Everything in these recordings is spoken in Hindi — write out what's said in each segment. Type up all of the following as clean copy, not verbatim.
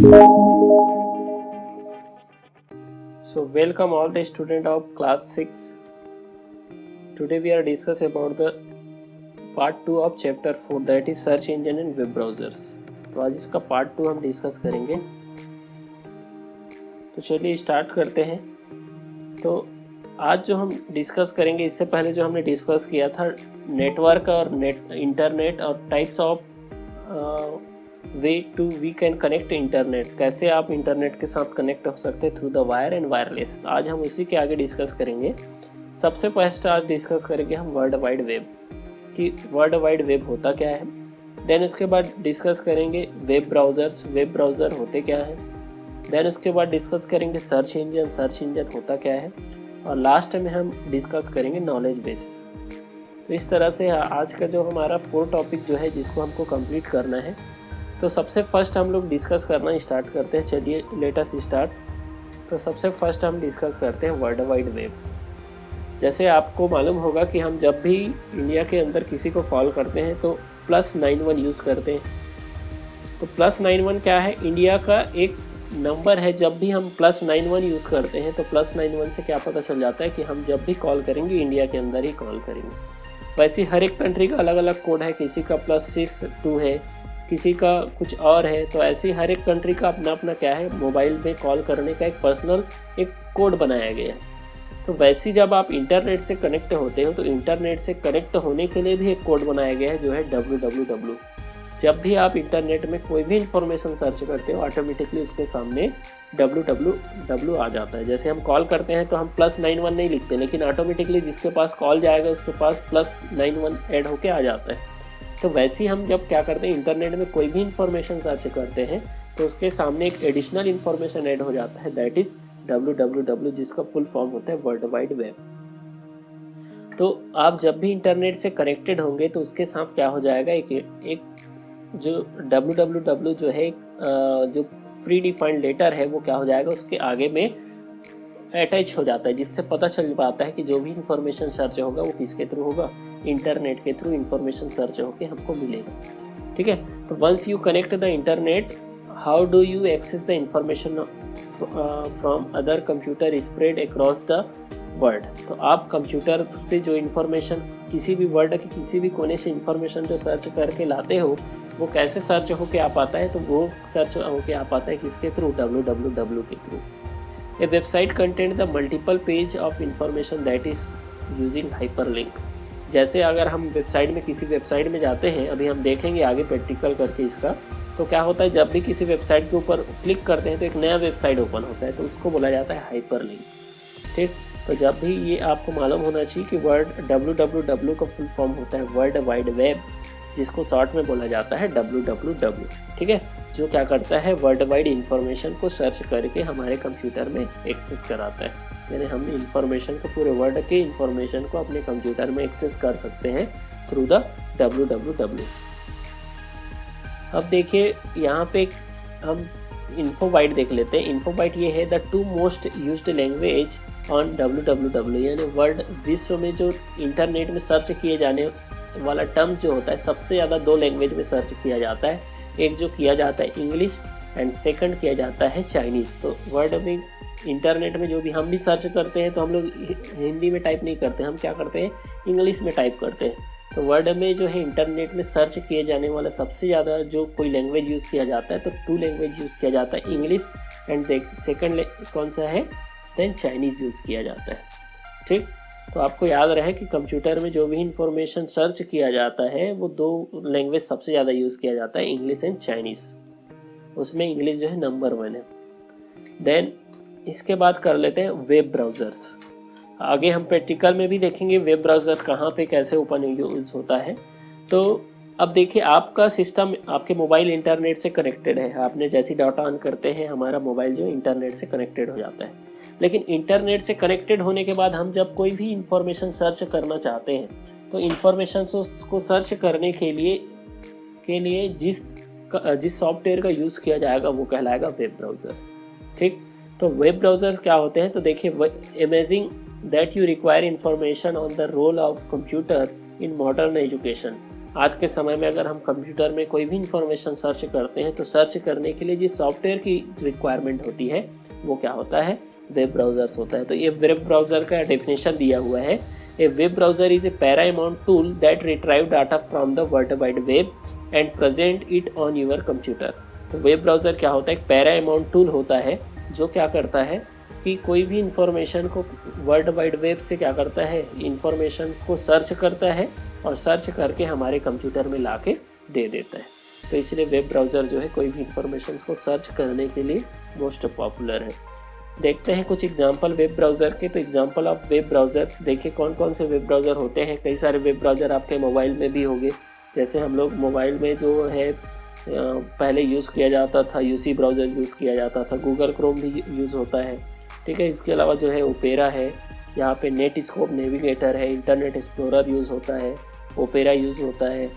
So welcome all the student of class 6. Today we are discuss about the part 2 of chapter 4, that is search engine and web browsers. तो आज इसका पार्ट 2 हम डिस्कस करेंगे। तो चलिए स्टार्ट करते हैं। तो आज जो हम डिस्कस करेंगे, इससे पहले जो हमने डिस्कस किया था नेटवर्क और इंटरनेट और types of we can connect internet, कैसे आप इंटरनेट के साथ कनेक्ट हो सकते हैं through the wire and wireless. आज हम उसी के आगे डिस्कस करेंगे। सबसे फर्स्ट आज डिस्कस करेंगे हम वर्ल्ड वाइड वेब कि वर्ल्ड वाइड वेब होता क्या है। देन उसके बाद डिस्कस करेंगे वेब ब्राउज़र्स, वेब ब्राउज़र होते क्या है। देन उसके बाद डिस्कस करेंगे सर्च इंजन होता क्या है। और लास्ट में हम डिस्कस करेंगे नॉलेज बेसिस। तो इस तरह से आज का जो हमारा 4 टॉपिक जो है जिसको हमको कंप्लीट करना है। तो सबसे फर्स्ट हम लोग डिस्कस करना स्टार्ट करते हैं। चलिए लेट अस स्टार्ट। तो सबसे फर्स्ट हम डिस्कस करते हैं वर्ल्ड वाइड वेब। जैसे आपको मालूम होगा कि हम जब भी इंडिया के अंदर किसी को कॉल करते हैं तो +91 यूज़ करते हैं। तो +91 क्या है? इंडिया का एक नंबर है। जब भी हम +91 यूज़ करते हैं तो +91 से क्या पता चल जाता है कि हम जब भी कॉल करेंगे इंडिया के अंदर ही कॉल करेंगे। वैसे हर एक कंट्री का अलग अलग कोड है, किसी का +62 है, किसी का कुछ और है। तो ऐसे हर एक कंट्री का अपना अपना क्या है, मोबाइल में कॉल करने का एक पर्सनल एक कोड बनाया गया है। तो वैसे जब आप इंटरनेट से कनेक्ट होते हो तो इंटरनेट से कनेक्ट होने के लिए भी एक कोड बनाया गया है जो है www। जब भी आप इंटरनेट में कोई भी इंफॉर्मेशन सर्च करते हो ऑटोमेटिकली उसके सामने www आ जाता है। जैसे हम कॉल करते हैं तो हम +91 नहीं लिखते, लेकिन ऑटोमेटिकली जिसके पास कॉल जाएगा उसके पास +91 ऐड होके आ जाता है। तो वैसे ही हम जब क्या करते हैं, इंटरनेट में कोई भी इंफॉर्मेशन सर्च करते हैं तो उसके सामने एक एडिशनल इंफॉर्मेशन ऐड हो जाता है, दैट इज www, जिसका फुल फॉर्म होता है वर्ल्ड वाइड वेब। तो आप जब भी इंटरनेट से कनेक्टेड होंगे तो उसके साथ क्या हो जाएगा, एक जो www जो है जो फ्री डिफाइंड लेटर है वो क्या हो जाएगा, उसके आगे में अटैच हो जाता है, जिससे पता चल पाता है कि जो भी इंफॉर्मेशन सर्च होगा वो किसके थ्रू होगा, इंटरनेट के थ्रू इंफॉर्मेशन सर्च होके हमको मिलेगा। ठीक है। तो once you connect the internet, how do you access the information from other computer spread across the world. तो आप कंप्यूटर से जो इंफॉर्मेशन किसी भी वर्ल्ड के किसी भी कोने से इंफॉर्मेशन जो सर्च करके लाते हो वो कैसे सर्च होके आ पाता है, तो वो सर्च होके आ पाता है किसके थ्रू, www के through. A website contains the multiple page of information that is using hyperlink। जैसे अगर हम वेबसाइट में किसी वेबसाइट में जाते हैं, अभी हम देखेंगे आगे प्रैक्टिकल करके इसका, तो क्या होता है जब भी किसी वेबसाइट के ऊपर क्लिक करते हैं तो एक नया वेबसाइट ओपन होता है, तो उसको बोला जाता है हाइपरलिंक। ठीक। तो जब भी ये आपको मालूम होना चाहिए कि www का फुल फॉर्म होता है वर्ल्ड वाइड वेब, जिसको शॉर्ट में बोला जाता है www। ठीक है। जो क्या करता है, वर्ल्ड वाइड इंफॉर्मेशन को सर्च करके हमारे कंप्यूटर में एक्सेस कराता है। यानी हम इंफॉर्मेशन को, पूरे वर्ल्ड के इंफॉर्मेशन को अपने कंप्यूटर में एक्सेस कर सकते हैं थ्रू द www। अब देखिए यहाँ पे हम इन्फोबाइट देख लेते हैं। इन्फोबाइट ये है the 2 most used language on www, यानी वर्ल्ड विश्व में जो इंटरनेट में सर्च किए जाने वाला टर्म्स जो होता है, सबसे ज़्यादा 2 लैंग्वेज में सर्च किया जाता है। एक जो किया जाता है इंग्लिश एंड सेकंड किया जाता है चाइनीज़। तो वर्ल्ड में इंटरनेट में जो भी हम भी सर्च करते हैं तो हम लोग हिंदी में टाइप नहीं करते, हम क्या करते हैं, इंग्लिश में टाइप करते हैं। तो वर्ल्ड में जो है इंटरनेट में सर्च किए जाने वाला सबसे ज़्यादा जो कोई लैंग्वेज यूज़ किया जाता है तो 2 लैंग्वेज यूज़ किया जाता है, इंग्लिश एंड सेकंड कौन सा है, देन चाइनीज़ यूज़ किया जाता है। ठीक। तो आपको याद रहे कि कंप्यूटर में जो भी इंफॉर्मेशन सर्च किया जाता है वो 2 लैंग्वेज सबसे ज़्यादा यूज़ किया जाता है, इंग्लिश एंड चाइनीज़। उसमें इंग्लिश जो है नंबर 1 है। देन इसके बाद कर लेते हैं वेब ब्राउज़र्स। आगे हम प्रैक्टिकल में भी देखेंगे वेब ब्राउज़र कहाँ पे कैसे ओपन यूज़ होता है। तो अब देखिए आपका सिस्टम आपके मोबाइल इंटरनेट से कनेक्टेड है। आपने जैसे डाटा ऑन करते हैं हमारा मोबाइल जो इंटरनेट से कनेक्टेड हो जाता है। लेकिन इंटरनेट से कनेक्टेड होने के बाद हम जब कोई भी इंफॉर्मेशन सर्च करना चाहते हैं तो इंफॉर्मेशन को सर्च करने के लिए जिस सॉफ्टवेयर का यूज़ किया जाएगा वो कहलाएगा वेब ब्राउज़र्स। ठीक। तो वेब ब्राउज़र्स क्या होते हैं, तो देखिए imaging that you require information on the role of computer in modern education. आज के समय में अगर हम कंप्यूटर में कोई भी इंफॉर्मेशन सर्च करते हैं तो सर्च करने के लिए जिस सॉफ्टवेयर की रिक्वायरमेंट होती है वो क्या होता है, वेब ब्राउज़र्स होता है। तो ये वेब ब्राउज़र का डेफिनेशन दिया हुआ है, a web browser is a paramount tool that retrieve data from the world wide web and present it on your computer. तो वेब ब्राउज़र क्या होता है, एक पैरामाउंट टूल होता है जो क्या करता है कि कोई भी इंफॉर्मेशन को वर्ल्ड वाइड वेब से क्या करता है, इंफॉर्मेशन को सर्च करता है और सर्च करके हमारे कंप्यूटर में ला के दे देता है। तो इसलिए वेब ब्राउज़र जो है कोई भी इंफॉर्मेशन को सर्च करने के लिए मोस्ट पॉपुलर है। देखते हैं कुछ एग्जांपल वेब ब्राउज़र के। तो एग्जांपल ऑफ वेब ब्राउज़र देखिए कौन कौन से वेब ब्राउज़र होते हैं। कई सारे वेब ब्राउज़र आपके मोबाइल में भी होंगे, जैसे हम लोग मोबाइल में जो है पहले यूज़ किया जाता था यूसी ब्राउज़र यूज़ किया जाता था, गूगल क्रोम भी यूज़ होता है, ठीक है। इसके अलावा जो है ओपेरा है, यहाँ पे नेट स्कोप नेविगेटर है, इंटरनेट एक्सप्लोरर यूज़ होता है, ओपेरा यूज़ होता है।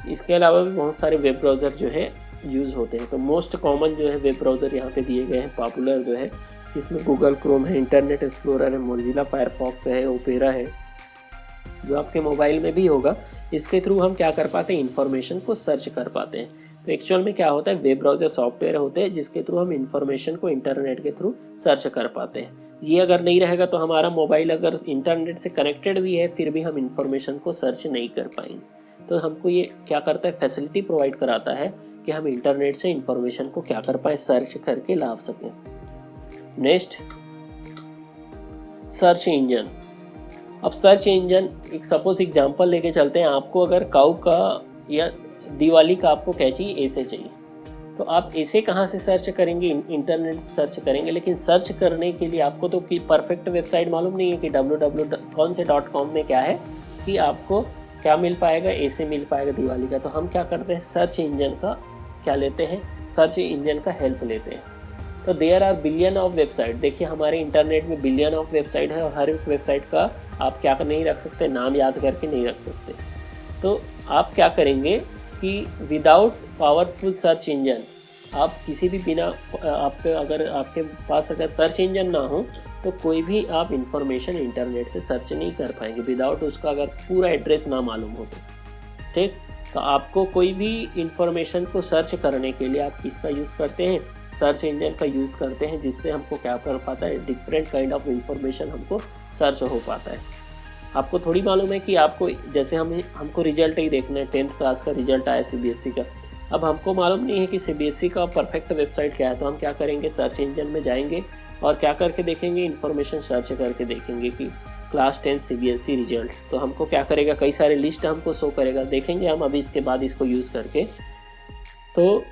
इसके अलावा भी बहुत सारे वेब ब्राउज़र जो है यूज़ होते हैं। तो मोस्ट कॉमन जो है वेब ब्राउज़र यहाँ पे दिए गए हैं पॉपुलर जो है, जिसमें गूगल क्रोम है, इंटरनेट एक्सप्लोरर है, मोजिला फायरफॉक्स है, ओपेरा है, जो आपके मोबाइल में भी होगा। इसके थ्रू हम क्या कर पाते हैं, इंफॉर्मेशन को सर्च कर पाते हैं। तो एक्चुअल में क्या होता है, वेब ब्राउज़र सॉफ्टवेयर होते हैं जिसके थ्रू हम इंफॉर्मेशन को इंटरनेट के थ्रू सर्च कर पाते हैं। ये अगर नहीं रहेगा तो हमारा मोबाइल अगर इंटरनेट से कनेक्टेड भी है फिर भी हम इंफॉर्मेशन को सर्च नहीं कर पाएंगे। तो हमको ये क्या करता है, फैसिलिटी प्रोवाइड कराता है कि हम इंटरनेट से इंफॉर्मेशन को क्या कर पाएँ, सर्च करके ला सकें। Next, search engine. अब सर्च इंजन एक सपोज एग्जांपल लेके चलते हैं। आपको अगर काऊ का या दिवाली का आपको क्या चाहिए, ऐसे चाहिए, तो आप ऐसे कहाँ से सर्च करेंगे, इंटरनेट सर्च करेंगे। लेकिन सर्च करने के लिए आपको तो कि परफेक्ट वेबसाइट मालूम नहीं है कि www.com में क्या है कि आपको क्या मिल पाएगा, ऐसे मिल पाएगा दिवाली का। तो हम क्या करते हैं, सर्च इंजन का क्या लेते हैं, सर्च इंजन का हेल्प लेते हैं। तो there are billion of website. देखिए हमारे इंटरनेट में बिलियन ऑफ वेबसाइट है और हर एक वेबसाइट का आप क्या नहीं रख सकते, नाम याद करके नहीं रख सकते। तो आप क्या करेंगे कि विदाउट पावरफुल सर्च इंजन आप किसी भी बिना आपके पास अगर सर्च इंजन ना हो तो कोई भी आप इंफॉर्मेशन इंटरनेट से सर्च नहीं कर पाएंगे विदाउट उसका अगर पूरा एड्रेस ना मालूम हो तो, ठीक। तो आपको कोई भी इंफॉर्मेशन को सर्च करने के लिए आप किसका यूज़ करते हैं, सर्च इंजन का यूज़ करते हैं, जिससे हमको क्या कर पाता है, डिफरेंट काइंड ऑफ इंफॉर्मेशन हमको सर्च हो पाता है। आपको थोड़ी मालूम है कि आपको जैसे हमको रिजल्ट ही देखना है, 10th क्लास का रिजल्ट आया सीबीएसई का। अब हमको मालूम नहीं है कि सीबीएसई का परफेक्ट वेबसाइट क्या है, तो हम क्या करेंगे, सर्च इंजन में जाएंगे और क्या करके देखेंगे, इन्फॉर्मेशन सर्च करके देखेंगे कि क्लास 10 सीबीएसई रिजल्ट। तो हमको क्या करेगा, कई सारे लिस्ट हमको शो करेगा, देखेंगे हम अभी इसके बाद इसको यूज़ करके। तो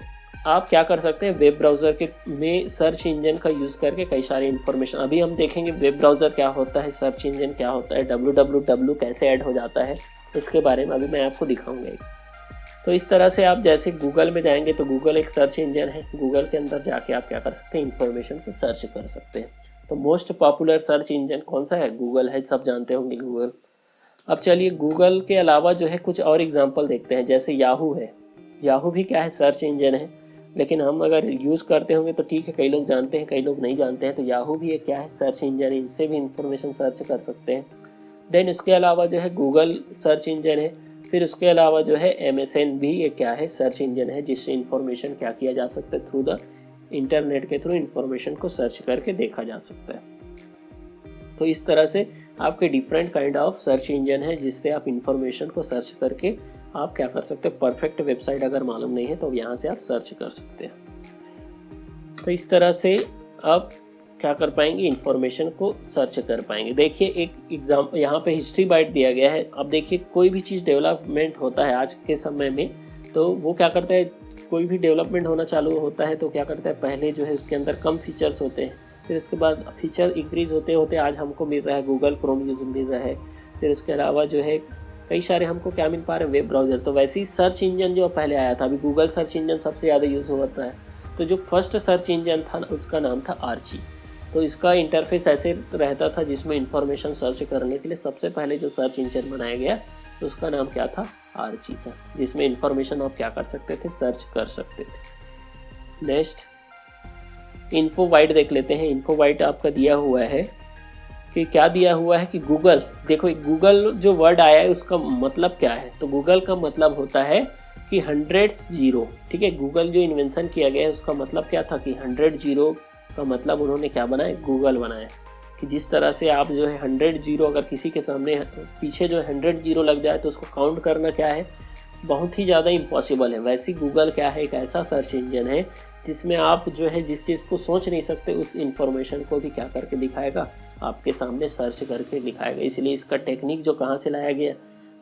आप क्या कर सकते हैं, वेब ब्राउज़र के में सर्च इंजन का यूज़ करके कई सारी इन्फॉर्मेशन, अभी हम देखेंगे वेब ब्राउज़र क्या होता है, सर्च इंजन क्या होता है, www कैसे ऐड हो जाता है, इसके बारे में अभी मैं आपको दिखाऊंगा। तो इस तरह से आप जैसे गूगल में जाएंगे तो गूगल एक सर्च इंजन है, गूगल के अंदर जाके आप क्या कर सकते हैं, इन्फॉर्मेशन को सर्च कर सकते हैं। तो मोस्ट पॉपुलर सर्च इंजन कौन सा है, गूगल है, सब जानते होंगे गूगल। अब चलिए गूगल के अलावा जो है कुछ और एग्जाम्पल देखते हैं, जैसे याहू है। याहू भी क्या है, सर्च इंजन है, लेकिन हम अगर यूज़ करते होंगे तो ठीक है, कई लोग जानते हैं कई लोग नहीं जानते हैं। तो याहू भी एक क्या है, सर्च इंजन, इनसे भी इंफॉर्मेशन सर्च कर सकते हैं। देन इसके अलावा जो है गूगल सर्च इंजन है, फिर उसके अलावा जो है MSN भी एक क्या है, सर्च इंजन है, जिससे इंफॉर्मेशन क्या किया जा सकता है, थ्रू द इंटरनेट के थ्रू इंफॉर्मेशन को सर्च करके देखा जा सकता है। तो इस तरह से आपके different kind of search engine है जिससे आप इंफॉर्मेशन को सर्च करके आप क्या कर सकते हैं, परफेक्ट वेबसाइट अगर मालूम नहीं है तो यहाँ से आप सर्च कर सकते हैं। तो इस तरह से आप क्या कर पाएंगे, इंफॉर्मेशन को सर्च कर पाएंगे। देखिए एक एग्जाम यहाँ पे हिस्ट्री बाइट दिया गया है। अब देखिए कोई भी चीज़ डेवलपमेंट होता है आज के समय में, तो वो क्या करता है, कोई भी डेवलपमेंट होना चालू होता है तो क्या करता है, पहले जो है उसके अंदर कम फीचर्स होते हैं, फिर उसके बाद फीचर इंक्रीज़ होते होते आज हमको मिल रहा है गूगल क्रोम यूज़ मिल रहा है, फिर उसके अलावा जो है कई सारे हमको क्या मिल पा रहे हैं, वेब ब्राउज़र। तो वैसे ही सर्च इंजन जो पहले आया था, अभी गूगल सर्च इंजन सबसे ज़्यादा यूज़ होता है, तो जो फर्स्ट सर्च इंजन था उसका नाम था आर्ची। तो इसका इंटरफेस ऐसे रहता था जिसमें इंफॉर्मेशन सर्च करने के लिए सबसे पहले जो सर्च इंजन बनाया गया तो उसका नाम क्या था, आर्ची था, जिसमें इंफॉर्मेशन आप क्या कर सकते थे, सर्च कर सकते थे। नेक्स्ट इन्फोबाइट देख लेते हैं। इन्फोबाइट आपका दिया हुआ है कि क्या दिया हुआ है कि गूगल, देखो गूगल जो वर्ड आया है उसका मतलब क्या है, तो गूगल का मतलब होता है कि 100 जीरो, ठीक है। गूगल जो इन्वेंशन किया गया है उसका मतलब क्या था कि 100 जीरो का मतलब उन्होंने क्या बनाया, गूगल बनाया। कि जिस तरह से आप जो है 100 जीरो, अगर किसी के सामने पीछे जो 100 जीरो लग जाए तो उसको काउंट करना क्या है, बहुत ही ज़्यादा इम्पॉसिबल है। वैसे गूगल क्या है, एक ऐसा सर्च इंजन है जिसमें आप जो है जिस चीज़ को सोच नहीं सकते उस इंफॉर्मेशन को भी क्या करके दिखाएगा, आपके सामने सर्च करके दिखाएगा। इसलिए इसका टेक्निक जो कहाँ से लाया गया,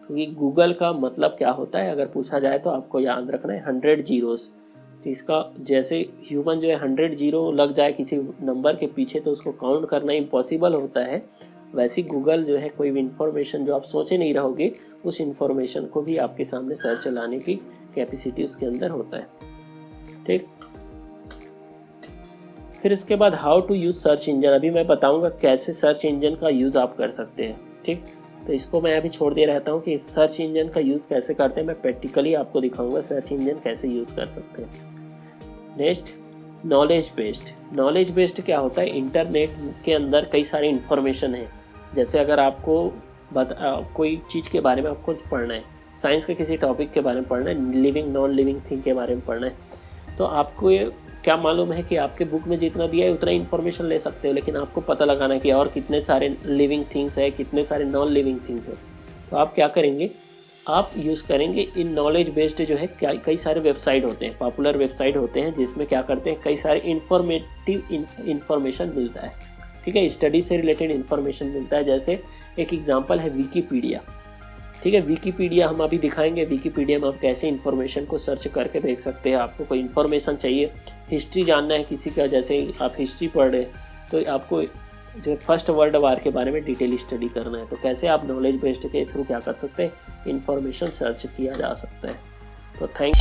तो ये गूगल का मतलब क्या होता है अगर पूछा जाए तो आपको याद रखना है 100 जीरोस। तो इसका जैसे ह्यूमन जो है 100 जीरो लग जाए किसी नंबर के पीछे तो उसको काउंट करना इम्पॉसिबल होता है, वैसे गूगल जो है कोई भी इंफॉर्मेशन जो आप सोचे नहीं रहोगे उस इंफॉर्मेशन को भी आपके सामने सर्च लाने की कैपेसिटी उसके अंदर होता है, ठीक। फिर उसके बाद how to use search engine, अभी मैं बताऊंगा कैसे सर्च इंजन का यूज़ आप कर सकते हैं, ठीक। तो इसको मैं अभी छोड़ दे रहता हूँ कि सर्च इंजन का यूज़ कैसे करते हैं, मैं प्रैक्टिकली आपको दिखाऊंगा सर्च इंजन कैसे यूज़ कर सकते हैं। Next, knowledge based. Knowledge based क्या होता है, इंटरनेट के अंदर कई सारी इन्फॉर्मेशन है। जैसे अगर आपको कोई चीज़ के बारे में आपको पढ़ना है, साइंस के किसी टॉपिक के बारे में पढ़ना है, लिविंग नॉन लिविंग थिंग के बारे में पढ़ना है, तो आपको ये क्या मालूम है कि आपके बुक में जितना दिया है उतना इन्फॉर्मेशन ले सकते हो, लेकिन आपको पता लगाना है कि और कितने सारे लिविंग थिंग्स है, कितने सारे नॉन लिविंग थिंग्स है। तो आप क्या करेंगे, आप यूज़ करेंगे इन नॉलेज बेस्ड जो है कई सारे वेबसाइट होते हैं, पॉपुलर वेबसाइट होते हैं जिसमें क्या करते हैं कई सारे इन्फॉर्मेटिव इन्फॉर्मेशन मिलता है, ठीक है। स्टडी से रिलेटेड इन्फॉर्मेशन मिलता है। जैसे एक एग्जांपल है विकीपीडिया, ठीक है। विकीपीडिया हम अभी दिखाएंगे, विकीपीडिया में आप कैसे इन्फॉर्मेशन को सर्च करके देख सकते हैं। आपको कोई इन्फॉर्मेशन चाहिए, हिस्ट्री जानना है किसी का, जैसे आप हिस्ट्री पढ़ रहे तो आपको जो फर्स्ट वर्ल्ड वार के बारे में डिटेल स्टडी करना है, तो कैसे आप नॉलेज बेस्ड के थ्रू क्या कर सकते हैं, इन्फॉर्मेशन सर्च किया जा सकता है। तो थैंक